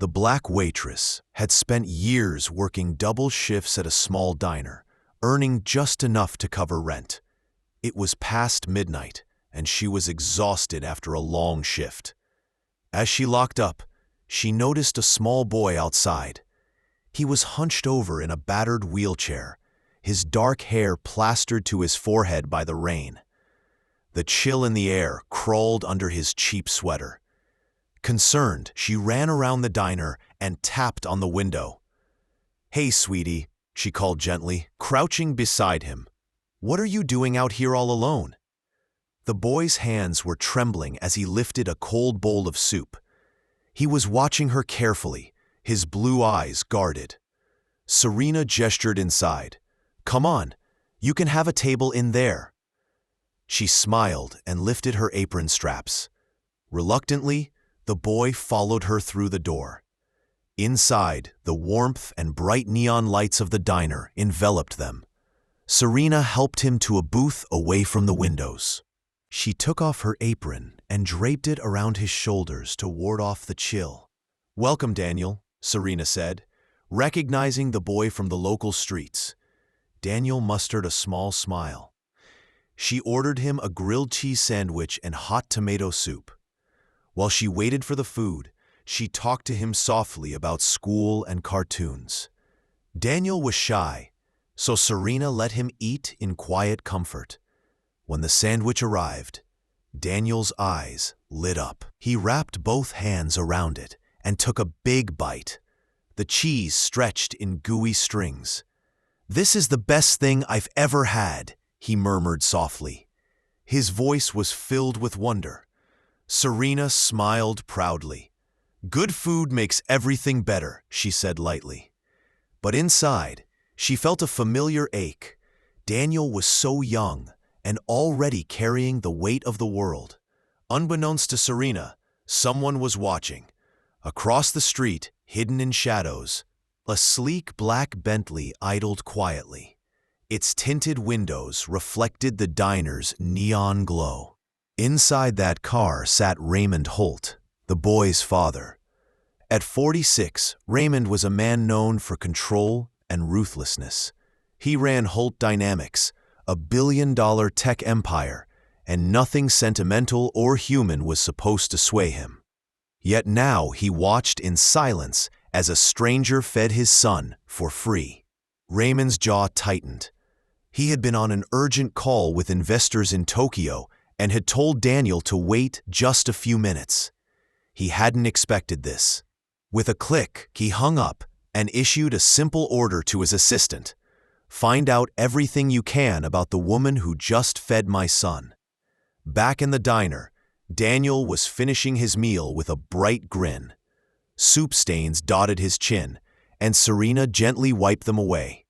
The black waitress had spent years working double shifts at a small diner, earning just enough to cover rent. It was past midnight, and she was exhausted after a long shift. As she locked up, she noticed a small boy outside. He was hunched over in a battered wheelchair, his dark hair plastered to his forehead by the rain. The chill in the air crawled under his cheap sweater. Concerned, she ran around the diner and tapped on the window. "Hey, sweetie," she called gently, crouching beside him. "What are you doing out here all alone?" The boy's hands were trembling as he lifted a cold bowl of soup. He was watching her carefully, his blue eyes guarded. Serena gestured inside. "Come on, you can have a table in there." She smiled and lifted her apron straps. Reluctantly, the boy followed her through the door. Inside, the warmth and bright neon lights of the diner enveloped them. Serena helped him to a booth away from the windows. She took off her apron and draped it around his shoulders to ward off the chill. "Welcome, Daniel," Serena said, recognizing the boy from the local streets. Daniel mustered a small smile. She ordered him a grilled cheese sandwich and hot tomato soup. While she waited for the food, she talked to him softly about school and cartoons. Daniel was shy, so Serena let him eat in quiet comfort. When the sandwich arrived, Daniel's eyes lit up. He wrapped both hands around it and took a big bite. The cheese stretched in gooey strings. "This is the best thing I've ever had," he murmured softly. His voice was filled with wonder. Serena smiled proudly. "Good food makes everything better," she said lightly. But inside, she felt a familiar ache. Daniel was so young and already carrying the weight of the world. Unbeknownst to Serena, someone was watching. Across the street, hidden in shadows, a sleek black Bentley idled quietly. Its tinted windows reflected the diner's neon glow. Inside that car sat Raymond Holt, the boy's father. At 46, Raymond was a man known for control and ruthlessness. He ran Holt Dynamics, a billion-dollar tech empire, and nothing sentimental or human was supposed to sway him. Yet now he watched in silence as a stranger fed his son for free. Raymond's jaw tightened. He had been on an urgent call with investors in Tokyo and had told Daniel to wait just a few minutes. He hadn't expected this. With a click, he hung up and issued a simple order to his assistant. "Find out everything you can about the woman who just fed my son." Back in the diner, Daniel was finishing his meal with a bright grin. Soup stains dotted his chin, and Serena gently wiped them away.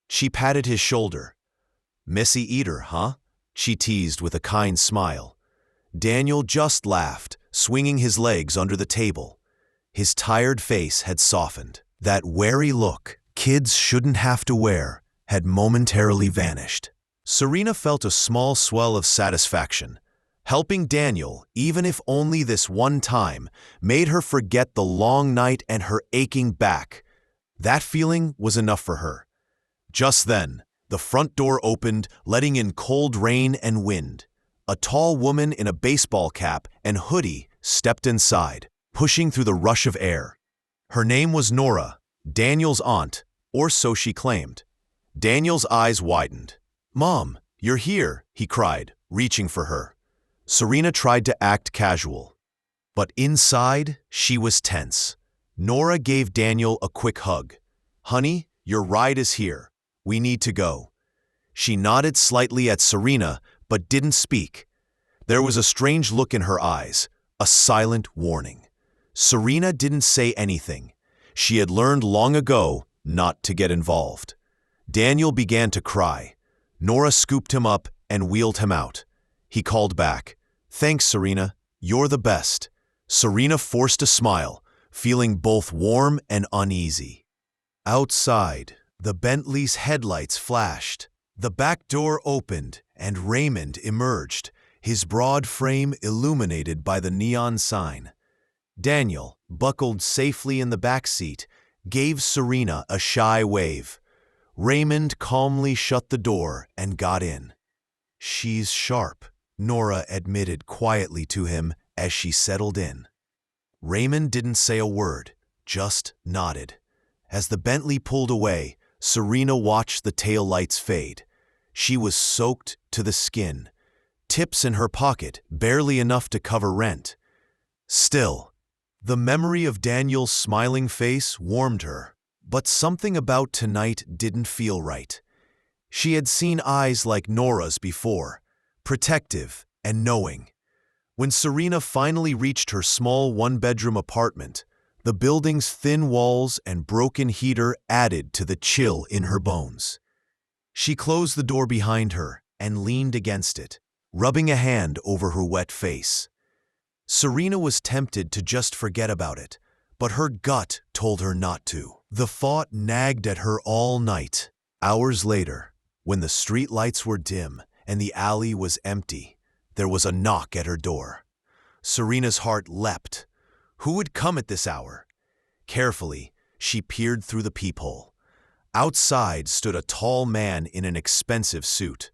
She patted his shoulder. "Messy eater, huh?" she teased with a kind smile. Daniel just laughed, swinging his legs under the table. His tired face had softened. That wary look kids shouldn't have to wear had momentarily vanished. Serena felt a small swell of satisfaction. Helping Daniel, even if only this one time, made her forget the long night and her aching back. That feeling was enough for her. Just then, the front door opened, letting in cold rain and wind. A tall woman in a baseball cap and hoodie stepped inside, pushing through the rush of air. Her name was Nora, Daniel's aunt, or so she claimed. Daniel's eyes widened. "Mom, you're here," he cried, reaching for her. Serena tried to act casual, but inside, she was tense. Nora gave Daniel a quick hug. "Honey, your ride is here. We need to go." She nodded slightly at Serena, but didn't speak. There was a strange look in her eyes, a silent warning. Serena didn't say anything. She had learned long ago not to get involved. Daniel began to cry. Nora scooped him up and wheeled him out. He called back, "Thanks, Serena. You're the best." Serena forced a smile, feeling both warm and uneasy. Outside, the Bentley's headlights flashed. The back door opened, and Raymond emerged, his broad frame illuminated by the neon sign. "Daniel, buckled safely in the back seat, gave Serena a shy wave. Raymond calmly shut the door and got in. "She's sharp," Nora admitted quietly to him as she settled in. Raymond didn't say a word, just nodded. As the Bentley pulled away, Serena watched the taillights fade. She was soaked to the skin, tips in her pocket, barely enough to cover rent. Still, the memory of Daniel's smiling face warmed her, but something about tonight didn't feel right. She had seen eyes like Nora's before, protective and knowing. When Serena finally reached her small one-bedroom apartment, the building's thin walls and broken heater added to the chill in her bones. She closed the door behind her and leaned against it, rubbing a hand over her wet face. Serena was tempted to just forget about it, but her gut told her not to. The thought nagged at her all night. Hours later, when the street lights were dim and the alley was empty, there was a knock at her door. Serena's heart leapt. Who would come at this hour? Carefully, she peered through the peephole. Outside stood a tall man in an expensive suit,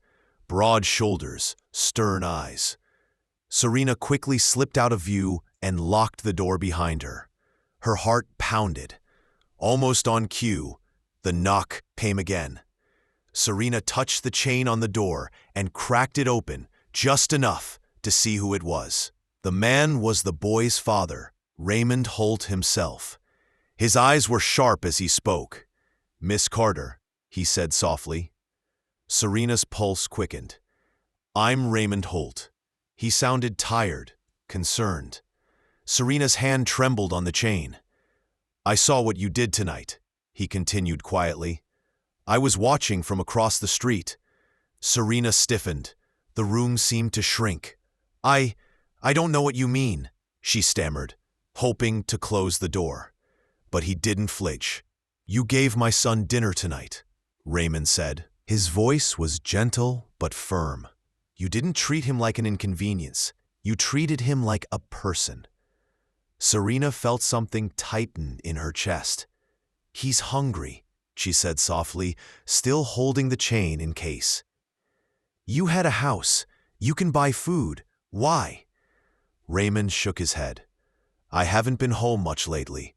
broad shoulders, stern eyes. Serena quickly slipped out of view and locked the door behind her. Her heart pounded. Almost on cue, the knock came again. Serena touched the chain on the door and cracked it open just enough to see who it was. The man was the boy's father, Raymond Holt himself. His eyes were sharp as he spoke. "Miss Carter," he said softly. Serena's pulse quickened. "I'm Raymond Holt." He sounded tired, concerned. Serena's hand trembled on the chain. "I saw what you did tonight," he continued quietly. "I was watching from across the street." Serena stiffened. The room seemed to shrink. I don't know what you mean," she stammered, hoping to close the door. But he didn't flinch. "You gave my son dinner tonight," Raymond said. His voice was gentle but firm. "You didn't treat him like an inconvenience. You treated him like a person." Serena felt something tighten in her chest. "He's hungry," she said softly, still holding the chain in case. "You had a house. You can buy food. Why?" Raymond shook his head. "I haven't been home much lately,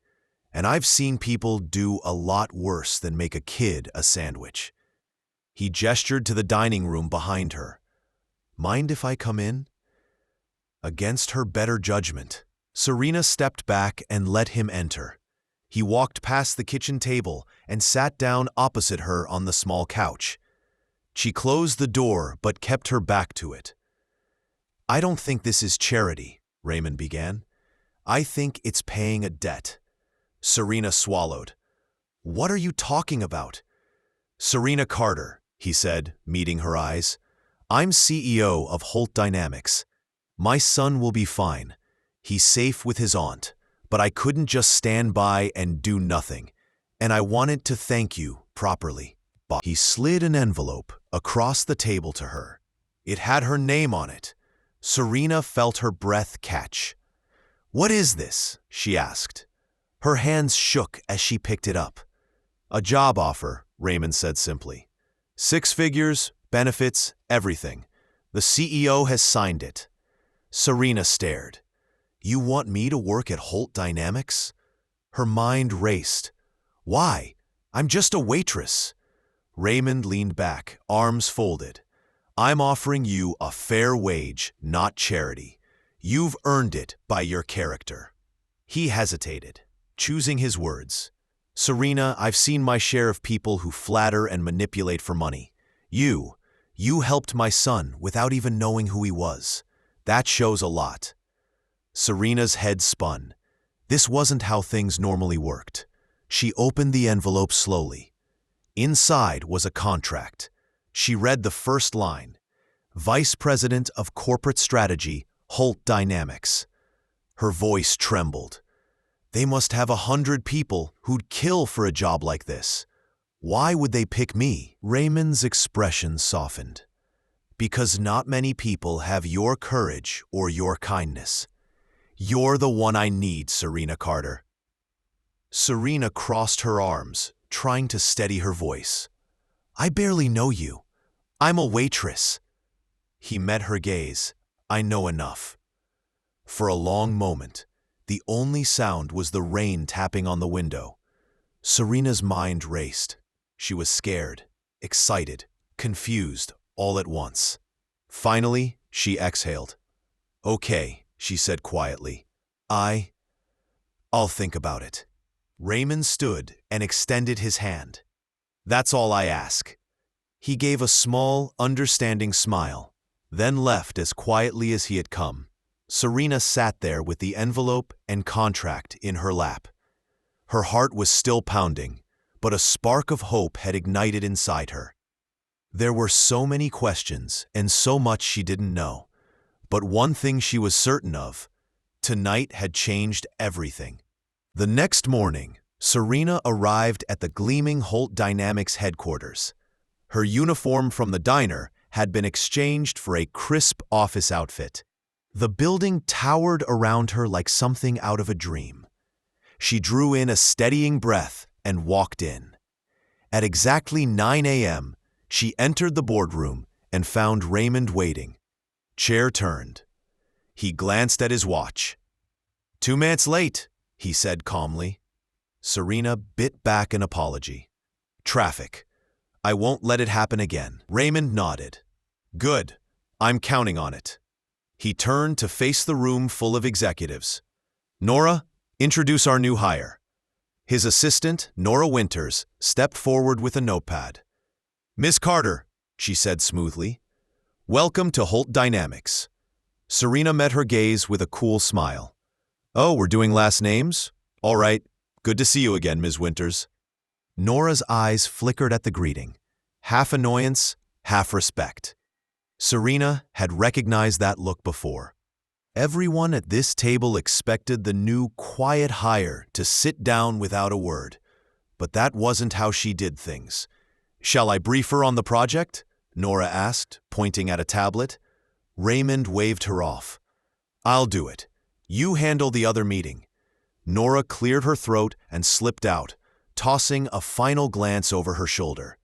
and I've seen people do a lot worse than make a kid a sandwich." He gestured to the dining room behind her. "Mind if I come in?" Against her better judgment, Serena stepped back and let him enter. He walked past the kitchen table and sat down opposite her on the small couch. She closed the door but kept her back to it. "I don't think this is charity," Raymond began. "I think it's paying a debt." Serena swallowed. "What are you talking about?" "Serena Carter," he said, meeting her eyes. "I'm CEO of Holt Dynamics. My son will be fine. He's safe with his aunt, but I couldn't just stand by and do nothing, and I wanted to thank you properly." He slid an envelope across the table to her. It had her name on it. Serena felt her breath catch. "What is this?" she asked. Her hands shook as she picked it up. "A job offer," Raymond said simply. "6 figures, benefits, everything. The CEO has signed it." Serena stared. "You want me to work at Holt Dynamics?" Her mind raced. "Why? I'm just a waitress." Raymond leaned back, arms folded. "I'm offering you a fair wage, not charity. You've earned it by your character." He hesitated, choosing his words. "Serena, I've seen my share of people who flatter and manipulate for money. You helped my son without even knowing who he was. That shows a lot." Serena's head spun. This wasn't how things normally worked. She opened the envelope slowly. Inside was a contract. She read the first line: "Vice President of Corporate Strategy, Holt Dynamics." Her voice trembled. "They must have 100 people who'd kill for a job like this. Why would they pick me?" Raymond's expression softened. "Because not many people have your courage or your kindness. You're the one I need, Serena Carter." Serena crossed her arms, trying to steady her voice. I barely know you. I'm a waitress. He met her gaze. I know enough. For a long moment, the only sound was the rain tapping on the window. Serena's mind raced. She was scared, excited, confused, all at once. Finally, she exhaled. Okay, she said quietly. I'll think about it. Raymond stood and extended his hand. That's all I ask. He gave a small, understanding smile, then left as quietly as he had come. Serena sat there with the envelope and contract in her lap. Her heart was still pounding, but a spark of hope had ignited inside her. There were so many questions and so much she didn't know, but one thing she was certain of: tonight had changed everything. The next morning, Serena arrived at the gleaming Holt Dynamics headquarters. Her uniform from the diner had been exchanged for a crisp office outfit. The building towered around her like something out of a dream. She drew in a steadying breath and walked in. At exactly 9 a.m., she entered the boardroom and found Raymond waiting. Chair turned. He glanced at his watch. 2 minutes late, he said calmly. Serena bit back an apology. Traffic. I won't let it happen again. Raymond nodded. Good. I'm counting on it. He turned to face the room full of executives. Nora, introduce our new hire. His assistant, Nora Winters, stepped forward with a notepad. Miss Carter, she said smoothly. Welcome to Holt Dynamics. Serena met her gaze with a cool smile. Oh, we're doing last names? All right. Good to see you again, Ms. Winters. Nora's eyes flickered at the greeting, half annoyance, half respect. Serena had recognized that look before. Everyone at this table expected the new quiet hire to sit down without a word, but that wasn't how she did things. Shall I brief her on the project? Nora asked, pointing at a tablet. Raymond waved her off. I'll do it. You handle the other meeting. Nora cleared her throat and slipped out, tossing a final glance over her shoulder.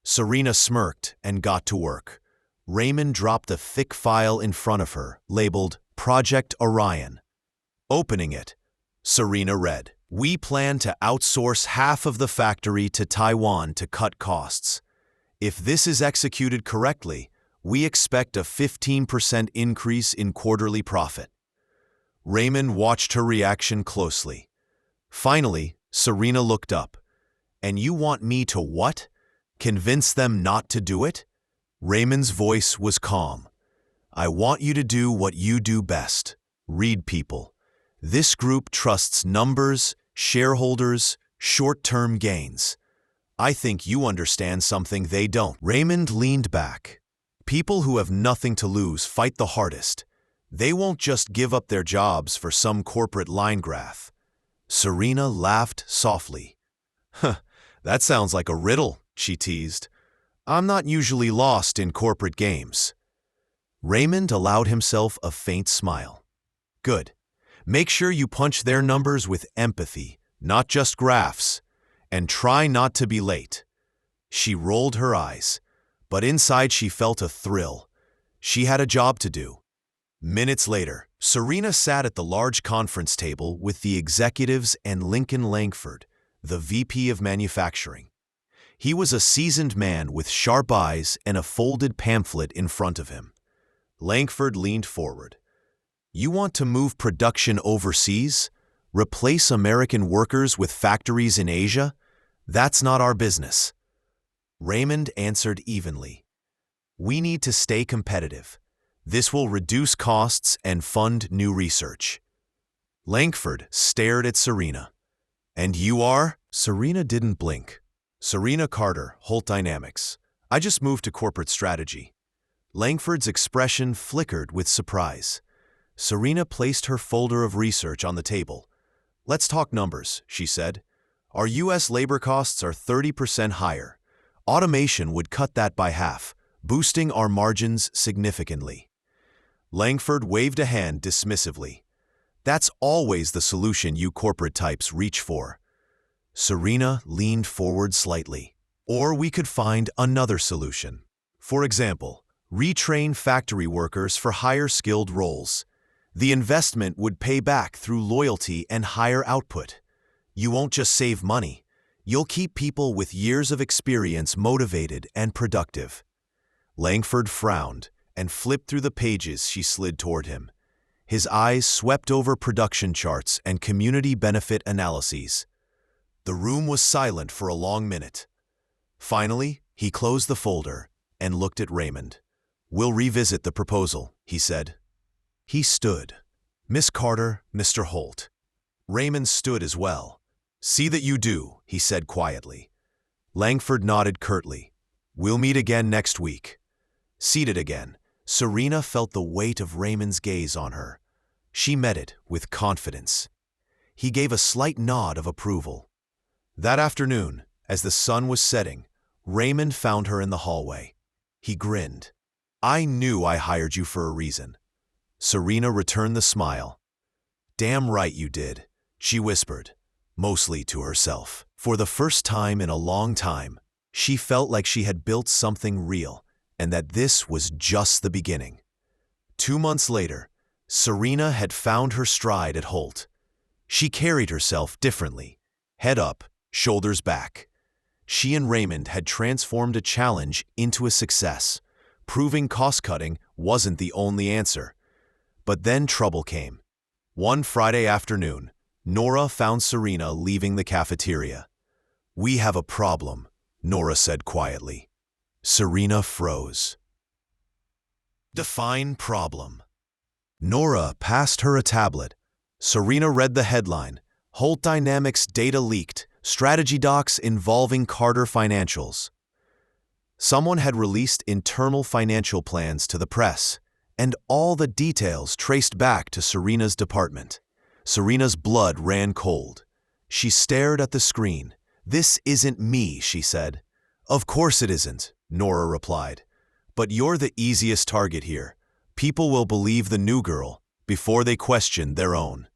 Serena smirked and got to work. Raymond dropped a thick file in front of her, labeled Project Orion. Opening it, Serena read, We plan to outsource half of the factory to Taiwan to cut costs. If this is executed correctly, we expect a 15% increase in quarterly profit. Raymond watched her reaction closely. Finally, Serena looked up. And you want me to what? Convince them not to do it? Raymond's voice was calm. I want you to do what you do best. Read people. This group trusts numbers, shareholders, short-term gains. I think you understand something they don't. Raymond leaned back. People who have nothing to lose fight the hardest. They won't just give up their jobs for some corporate line graph. Serena laughed softly. Huh, that sounds like a riddle, she teased. I'm not usually lost in corporate games. Raymond allowed himself a faint smile. Good. Make sure you punch their numbers with empathy, not just graphs, and try not to be late. She rolled her eyes, but inside she felt a thrill. She had a job to do. Minutes later, Serena sat at the large conference table with the executives and Lincoln Langford, the VP of Manufacturing. He was a seasoned man with sharp eyes and a folded pamphlet in front of him. Langford leaned forward. You want to move production overseas? Replace American workers with factories in Asia? That's not our business. Raymond answered evenly. We need to stay competitive. This will reduce costs and fund new research. Langford stared at Serena. And you are? Serena didn't blink. Serena Carter, Holt Dynamics. I just moved to corporate strategy. Langford's expression flickered with surprise. Serena placed her folder of research on the table. Let's talk numbers, she said. Our U.S. labor costs are 30% higher. Automation would cut that by half, boosting our margins significantly. Langford waved a hand dismissively. That's always the solution you corporate types reach for. Serena leaned forward slightly. Or we could find another solution. For example, retrain factory workers for higher skilled roles. The investment would pay back through loyalty and higher output. You won't just save money, you'll keep people with years of experience motivated and productive. Langford frowned and flipped through the pages she slid toward him. His eyes swept over production charts and community benefit analyses. The room was silent for a long minute. Finally, he closed the folder and looked at Raymond. "We'll revisit the proposal," he said. He stood. "Miss Carter, Mr. Holt." Raymond stood as well. "See that you do," he said quietly. Langford nodded curtly. "We'll meet again next week." Seated again, Serena felt the weight of Raymond's gaze on her. She met it with confidence. He gave a slight nod of approval. That afternoon, as the sun was setting, Raymond found her in the hallway. He grinned. "I knew I hired you for a reason." Serena returned the smile. "Damn right you did," she whispered, mostly to herself. For the first time in a long time, she felt like she had built something real, and that this was just the beginning. 2 months later, Serena had found her stride at Holt. She carried herself differently, head up, shoulders back. She and Raymond had transformed a challenge into a success, proving cost-cutting wasn't the only answer. But then trouble came. One Friday afternoon, Nora found Serena leaving the cafeteria. "We have a problem," Nora said quietly. Serena froze. Define problem. Nora passed her a tablet. Serena read the headline, "Holt Dynamics Data Leaked, Strategy Docs Involving Carter Financials." Someone had released internal financial plans to the press, and all the details traced back to Serena's department. Serena's blood ran cold. She stared at the screen. "This isn't me," she said. "Of course it isn't," Nora replied. "But you're the easiest target here. People will believe the new girl before they question their own."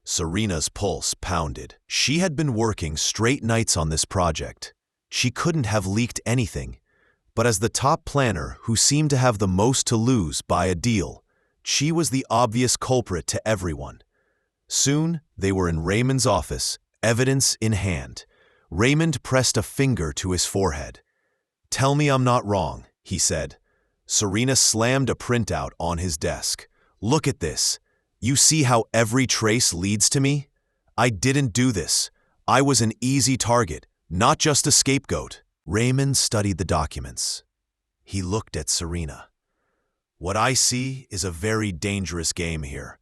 Serena's pulse pounded. She had been working straight nights on this project. She couldn't have leaked anything. But as the top planner who seemed to have the most to lose by a deal, she was the obvious culprit to everyone. Soon, they were in Raymond's office, evidence in hand. Raymond pressed a finger to his forehead. "Tell me I'm not wrong," he said. Serena slammed a printout on his desk. "Look at this. You see how every trace leads to me? I didn't do this. I was an easy target, not just a scapegoat." Raymond studied the documents. He looked at Serena. "What I see is a very dangerous game here.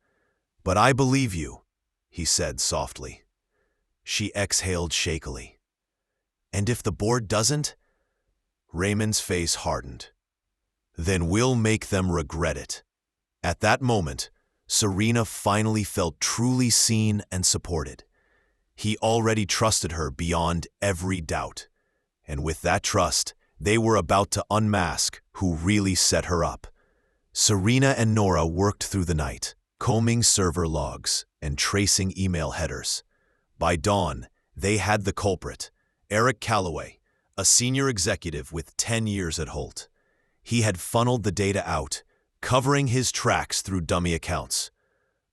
But I believe you," he said softly. She exhaled shakily. "And if the board doesn't?" Raymond's face hardened. "Then we'll make them regret it." At that moment, Serena finally felt truly seen and supported. He already trusted her beyond every doubt. And with that trust, they were about to unmask who really set her up. Serena and Nora worked through the night, combing server logs and tracing email headers. By dawn, they had the culprit, Eric Calloway, a senior executive with 10 years at Holt. He had funneled the data out, covering his tracks through dummy accounts.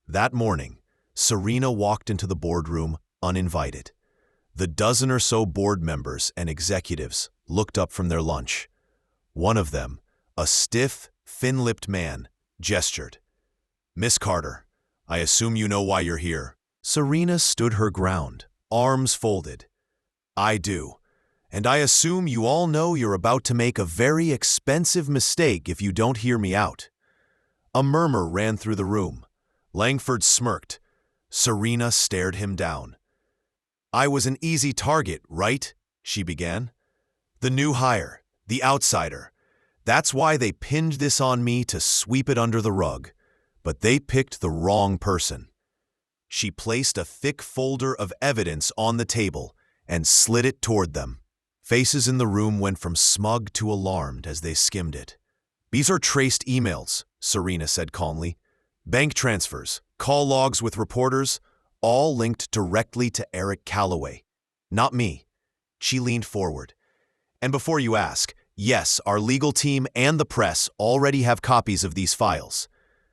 That morning, Serena walked into the boardroom uninvited. The dozen or so board members and executives looked up from their lunch. One of them, a stiff, thin-lipped man, gestured. "Miss Carter, I assume you know why you're here." Serena stood her ground, arms folded. "I do. And I assume you all know you're about to make a very expensive mistake if you don't hear me out." A murmur ran through the room. Langford smirked. Serena stared him down. "I was an easy target, right?" she began. "The new hire, the outsider. That's why they pinned this on me to sweep it under the rug. But they picked the wrong person." She placed a thick folder of evidence on the table and slid it toward them. Faces in the room went from smug to alarmed as they skimmed it. "These are traced emails," Serena said calmly. "Bank transfers, call logs with reporters, all linked directly to Eric Calloway. Not me. She leaned forward. And before you ask, yes, our legal team and the press already have copies of these files.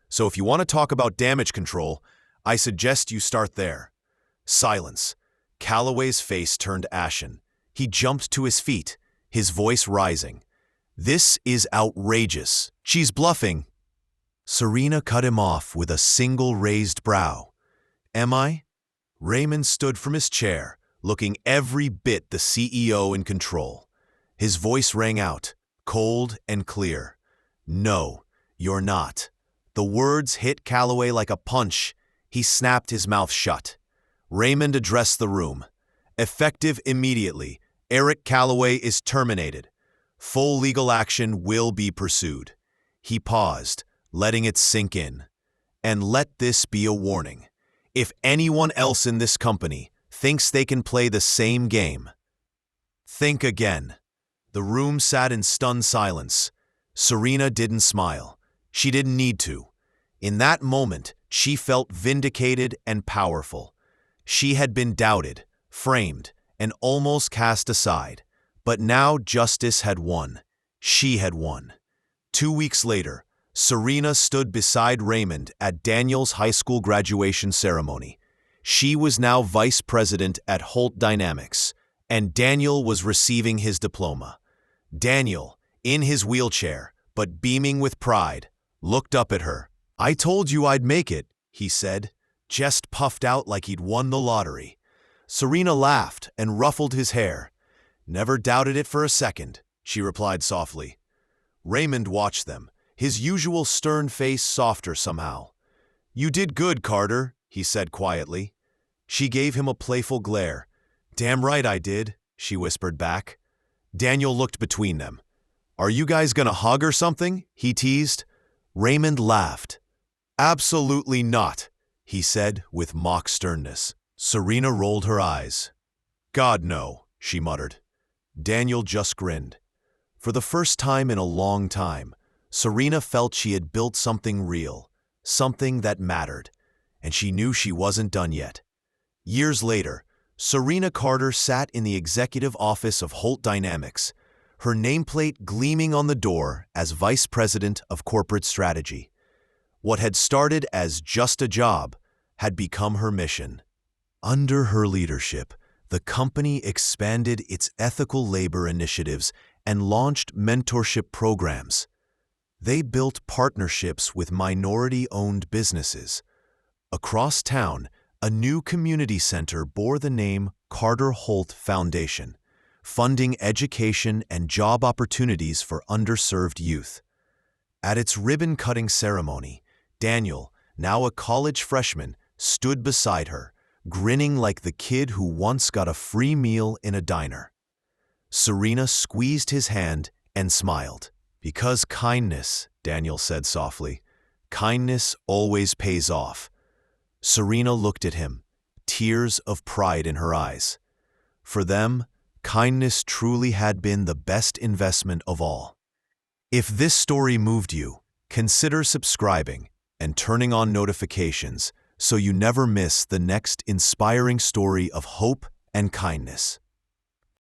So if you want to talk about damage control, I suggest you start there. Silence. Calloway's face turned ashen. He jumped to his feet, his voice rising. This is outrageous. She's bluffing. Serena cut him off with a single raised brow. Am I? Raymond stood from his chair, looking every bit the CEO in control. His voice rang out, cold and clear. No, you're not. The words hit Calloway like a punch. He snapped his mouth shut. Raymond addressed the room. Effective immediately, Eric Calloway is terminated. Full legal action will be pursued. He paused, letting it sink in. And let this be a warning. If anyone else in this company thinks they can play the same game, think again. The room sat in stunned silence. Serena didn't smile. She didn't need to. In that moment, she felt vindicated and powerful. She had been doubted, framed, and almost cast aside. But now justice had won. She had won. 2 weeks later, Serena stood beside Raymond at Daniel's high school graduation ceremony. She was now vice president at Holt Dynamics, and Daniel was receiving his diploma. Daniel, in his wheelchair, but beaming with pride, looked up at her. I told you I'd make it, he said, chest puffed out like he'd won the lottery. Serena laughed and ruffled his hair. Never doubted it for a second, she replied softly. Raymond watched them, his usual stern face softer somehow. You did good, Carter, he said quietly. She gave him a playful glare. Damn right I did, she whispered back. Daniel looked between them. Are you guys gonna hug or something? He teased. Raymond laughed. Absolutely not, he said with mock sternness. Serena rolled her eyes. God, no, she muttered. Daniel just grinned. For the first time in a long time, Serena felt she had built something real, something that mattered, and she knew she wasn't done yet. Years later, Serena Carter sat in the executive office of Holt Dynamics, her nameplate gleaming on the door as Vice President of Corporate Strategy. What had started as just a job had become her mission. Under her leadership, the company expanded its ethical labor initiatives and launched mentorship programs. They built partnerships with minority-owned businesses. Across town, a new community center bore the name Carter Holt Foundation, funding education and job opportunities for underserved youth. At its ribbon-cutting ceremony, Daniel, now a college freshman, stood beside her, grinning like the kid who once got a free meal in a diner. Serena squeezed his hand and smiled. Because kindness, Daniel said softly, kindness always pays off. Serena looked at him, tears of pride in her eyes. For them, kindness truly had been the best investment of all. If this story moved you, consider subscribing and turning on notifications so you never miss the next inspiring story of hope and kindness.